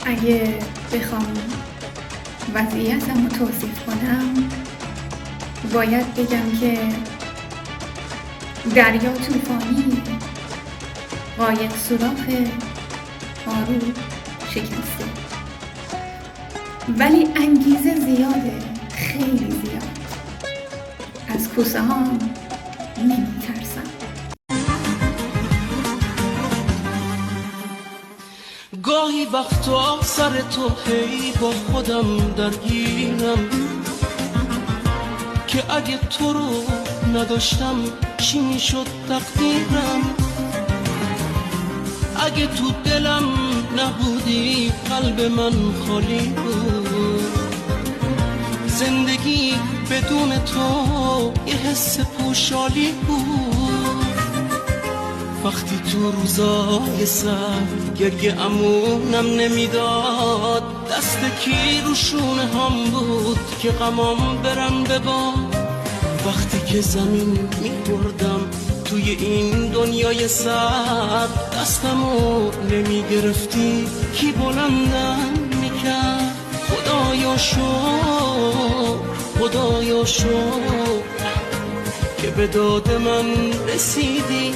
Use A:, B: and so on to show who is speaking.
A: اگه بخوام وضعیتم رو توصیف کنم باید بگم که دریا طوفانی، قایق سوراخ، پارو شکسته، ولی انگیزه زیاده، خیلی زیاد. از کوسه هام نمیترسم.
B: گاهی وقتا سر تو هی با خودم درگیرم که اگه تو رو نداشتم چی میشد تقدیرم. اگه تو دلم نبودی قلب من خالی بود. زندگی بدون تو یه حس پوشالی بود. وقتی تو روزای سر گریه امونم نمیداد، دست کی رو شونه هم بود که غمام برن به باد. وقتی که زمین میبردم توی این دنیای سر، دستمو نمیگرفتی کی بلندم میکرد. خدایا شکر، خدایا شکر که به داد من رسیدی.